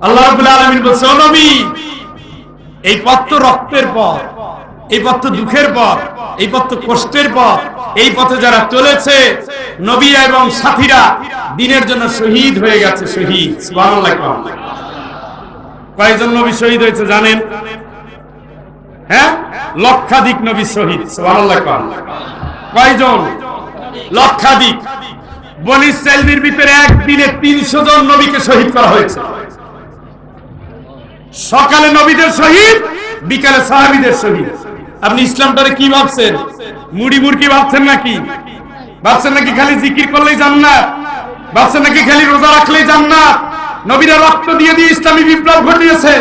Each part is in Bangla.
আল্লাহ রাব্বুল আলামিন বলছে, ও নবী, এই পথ তো রক্তের পথ, এই পথ তো দুঃখের পথ, এই পথ তো কষ্টের পথ। এই পথে যারা চলেছে, নবী এবং সাথীরা দ্বীনের জন্য শহীদ হয়ে গেছে। শহীদ, সুবহানাল্লাহ। কয়জন নবী শহীদ হয়েছে জানেন? হ্যাঁ, লক্ষাধিক নবী শহীদ। সুবহানাল্লাহ। কয়জন? লক্ষাধিক। বনী ইসরাঈলের ভিতরে একদিনে 300 জন নবীকে শহীদ করা হয়েছে। সকালে নবীদের শহীদ, বিকালে সাহাবীদের শহীদ। আপনি ইসলামটারে কি ভাবছেন? মুড়ি মুড়কি ভাবছেন নাকি? ভাবছেন নাকি খালি জিকির করলেই জান্নাত? ভাবছেন নাকি খালি রোজা রাখলেই জান্নাত? নবীরা রক্ত দিয়ে দিয়ে ইসলামী বিপ্লব ঘটিয়েছে।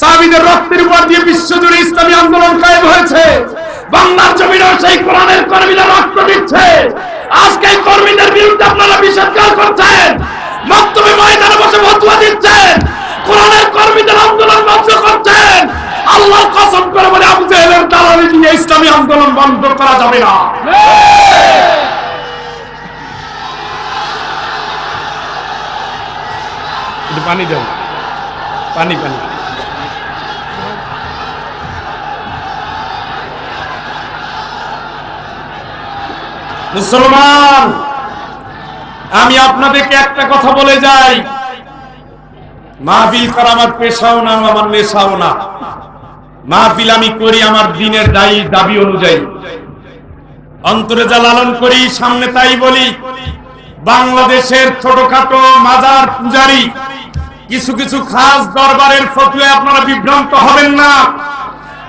সাহাবীদের রক্তের উপর দিয়ে বিশ্বজুড়ে ইসলামী আন্দোলন কায়েম হয়েছে। বাংলার জমিনেও সেই কোরআনের কর্মীরা রক্ত দিচ্ছে। আজকে এই কর্মীদের বিরুদ্ধে আপনারা বিষোদ্গার করছেন, মক্তবে ময়দানে বসে ফতোয়া দিচ্ছেন, কোরআনের কর্মীদের আন্দোলন বন্ধ করছেন। আল্লাহর কসম করে বলে, আবু জাহেলের দালালি দিয়ে ইসলামী আন্দোলন বন্ধ করা যাবে না। পানি দেন, পানি পানি। মুসলমান, আমি আপনাদেরকে একটা কথা বলে যাই, মাহফিল করা আমার পেশাও না, আমার নেশাও না। মাহফিল আমি করি আমার দ্বীনের দাবি অনুযায়ী, অন্তরে যা লালন করি সামনে তাই বলি। বাংলাদেশের ছোটখাটো মাজার পূজারী কিছু কিছু খাস দরবারের ফতোয়ায় আপনারা বিভ্রান্ত হবেন না।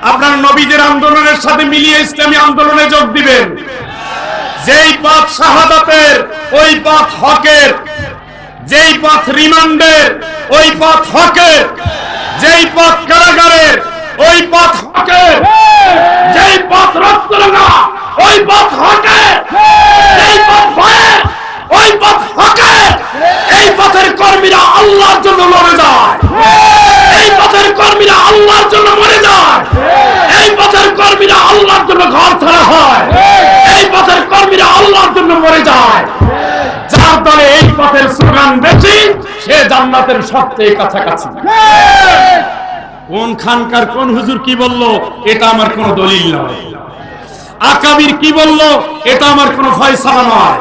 আপনার নবীদের আন্দোলনের সাথে মিলিয়ে ইসলামী আন্দোলনে যোগ দিবেন। যেই পথ শাহাদাতের, ওই পথ হকের। যেই পথ রিমান্ডের, ওই পথ হকের। যেই পথ কারাগারের, ওই পথ হকের। যেই পথ রক্তরঙা, ওই পথ হকের। যেই পথ ভয়ের, ওই পথ হকের। এই পথের কর্মীরা আল্লাহর জন্য লড়ে যায়। এই পথের কর্মীরা আল্লাহর জন্য মরে যায়। এই পথের কর্মীরা আল্লাহর জন্য ঘর ছাড়া হয়। এই পথের কর্মীরা আল্লাহর জন্য মরে যায়। যার দলে এই পথের স্লোগান বেশি, সে জান্নাতের সবচেয়ে কাছাকাছি। কোন খানকার কোন হুজুর কি বলল, এটা আমার কোনো দলিল নয়। আকাবির কি বলল, এটা আমার কোনো ফয়সালা নয়।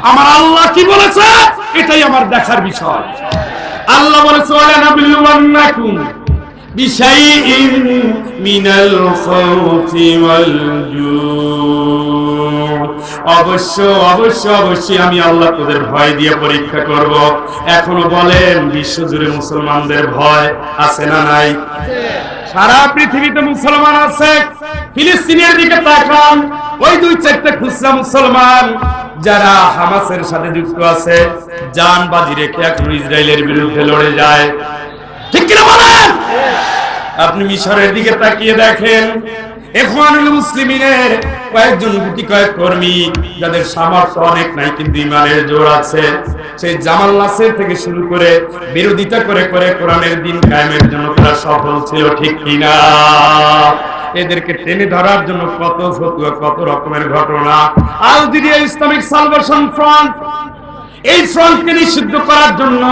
আমার আল্লাহ কি বলেছে, এটাই আমার দেখার বিষয়। আল্লাহ বলেছে, ওয়ালা নাবলুওয়ান্নাকুম বিশাইইন মিনাল খাউফি ওয়াল জু'। অবশ্যই আমি আল্লাহ তোদের ভয় দিয়ে পরীক্ষা করব। এখনো বলেন, বিশ্বজুড়ে মুসলমানদের ভয় আছে না নাই? সারা পৃথিবীতে মুসলমান আছে। ফিলিস্তিনের দিকে তাকান, ওই 2-4টা খুচরা মুসলমান যারা হামাসের সাথে যুক্ত আছে, জান বাজি রেখে এখন ইসরায়েলের বিরুদ্ধে লড়ে যায়। ঠিক কিনা বলেন? আপনি মিশরের দিকে তাকিয়ে দেখেন, ইখওয়ানুল মুসলিমিনের কয়েকজন গুটি কয়েক কর্মী, যাদের সামর্থ্য অনেক নাই কিন্তু ইমানের জোর আছে, সেই জামাল নাসের থেকে শুরু করে বিরোধিতা করে করে কোরআনের দিন কায়েমের জন্য তারা সফল ছিল। ঠিক কিনা? এদেরকে টেনে ধরার জন্য কত ফতোয়া, কত রকমের ঘটনা। আলজেরিয়া ইসলামিক সালভেশন ফ্রন্ট, এই ফ্রন্টকে নিষিদ্ধ করার জন্য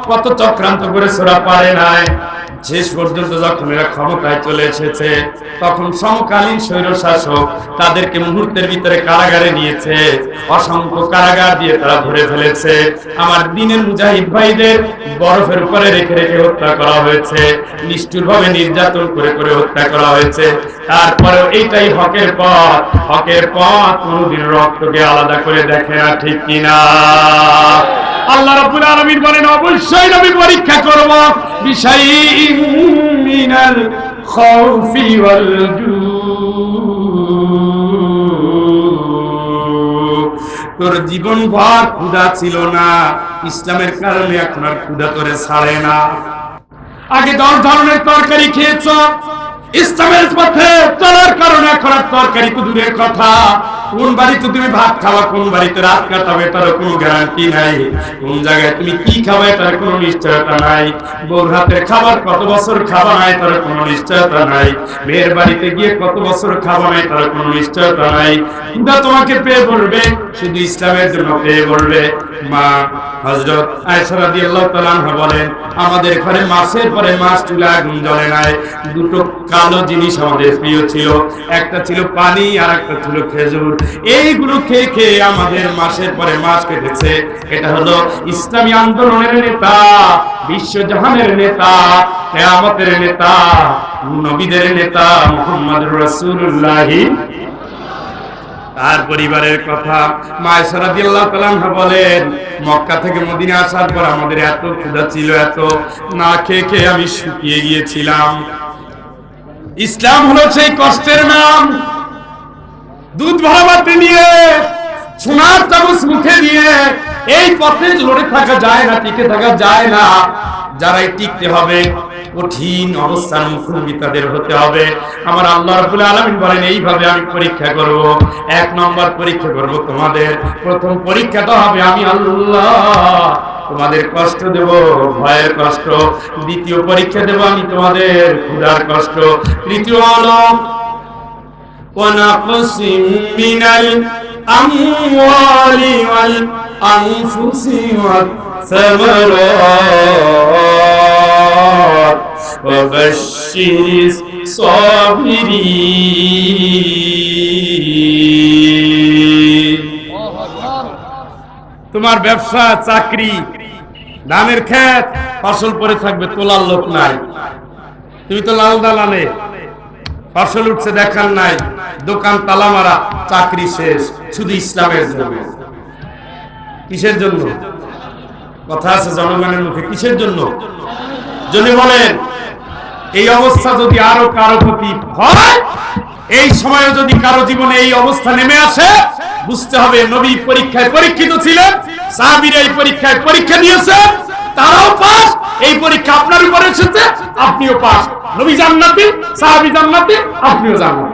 কত চক্রান্ত করেছে, ওরা পারে নাই। শেষ পর্যন্ত যখন এরা ক্ষমতায় চলে এসেছে, তখন সমকালীন স্বৈরশাসক তাদেরকে মুহূর্তের ভিতরে কারাগারে নিয়েছে। অসংখ্য কারাগার দিয়ে তারা ধরে ফেলেছে। আমার দ্বীনের মুজাহিদ ভাইদের বরফের উপরে রেখে রেখে হত্যা করা হয়েছে, নিষ্ঠুরভাবে নির্যাতন করে করে হত্যা করা হয়েছে। তারপরেও এইটাই হকের পথ। হকের পথ কোনদিন রক্তকে আলাদা করে দেখে না। ঠিক কিনা? আল্লাহ রাব্বুল আলামিন বলেন, অবশ্যই আমি পরীক্ষা করব বিশাইইন মিনাল খাউফি ওয়াল জু'। তোর জীবন ভর ক্ষুধা ছিল না, ইসলামের কারণে এখন আর ক্ষুধা তোরে ছাড়ে না। আগে 10 ধরনের তরকারি খেয়েছ, ইসলামের পথে চলার কারণে এখন আর তরকারি তো দূরের কথা। কোন বাড়িতে তুমি ভাত খাওয়া, কোন বাড়িতে রাত কাটাবে, তার কোনো গ্যারান্টি নাই। কোন জায়গায় তুমি কি খাবে, তার কোনো নিশ্চয়তা নাই। বউর হাতের খাবার কত বছর খাওয়া নাই, তার কোনো নিশ্চয়তা নাই। মেয়ের বাড়িতে গিয়ে কত বছর খাওয়া নাই, তার কোনো নিশ্চয়তা নাই। কিন্তু তোমাকে পেয়ে বলবে, শুধু ইসলামের জন্য পেয়ে বলবে। মা হযরত আয়েশা রাদিয়াল্লাহু তাআলা আনহা বলেন, আমাদের ঘরে মাসের পরে মাস চুলায় আগুন জ্বলে নাই। দুটো কালো জিনিস আমাদের প্রিয় ছিল, একটা ছিল পানি আর একটা ছিল খেজুর। এইগুলো খেয়ে খেয়ে আমাদের মাসের পরে মাস কেটেছে। এটা হলো ইসলামী আন্দোলনের নেতা, বিশ্বজাহানের নেতা, কিয়ামতের নেতা, নবীদের নেতা মুহাম্মদুর রাসূলুল্লাহ। তার পরিবারের কথা মা আয়েশা রাদিয়াল্লাহু তাআলা আনহা বলেন, মক্কা থেকে মদিনা আসার পর আমাদের এত ক্ষুধা ছিল, এত না খেয়ে খেয়ে আমি শুকিয়ে গিয়েছিলাম। ইসলাম হলো সেই কষ্টের নাম। দুধ ভরা পাত্রে নিয়ে, সোনার চামচ মুখে নিয়ে এই পথে লড়ে থাকা যায় না, টিকে থাকা যায় না। যারাই টিকতে হবে, কঠিন অবস্থার মুখোমুখি তাদের হতে হবে। আমার আল্লাহ রাব্বুল আলামিন বলেন, এইভাবে আমি পরীক্ষা করব। এক নম্বর পরীক্ষা করব তোমাদের। প্রথম পরীক্ষাটা হবে আমি আল্লাহ তোমাদের কষ্ট দেব, ভয়ের কষ্ট। দ্বিতীয় পরীক্ষা দেব আমি তোমাদের ক্ষুধার কষ্ট। তৃতীয় হলো ونقص من الأموال والأنفس والثمرات وبشر الصابرين। তোমার ব্যবসা, চাকরি, ধানের ক্ষেত, ফসল পরে থাকবে, তোলার লোক নাই। তুমি তো লাল দালানে, ফসল উঠছে দেখার নাই, দোকান তালা মারা, চাকরি শেষ, শুধু ইসলামের জন্য। কিসের জন্য? কথা আছে জনগণের মুখে, কিসের জন্য? যদি বলেন এই অবস্থা যদি আরো কারো প্রতি হয়, এই সময়ে যদি কারো জীবনে এই অবস্থা নেমে আসে, বুঝতে হবে নবী পরীক্ষায় পরীক্ষিত ছিলেন, সাহাবীরা এই পরীক্ষায় পরীক্ষা দিয়েছেন, তারাও পাস। এই পরীক্ষা আপনার উপরে এসেছে, আপনিও পাস। নবী জান্নাতি, সাহাবী জান্নাতি, আপনিও জান্নাতি।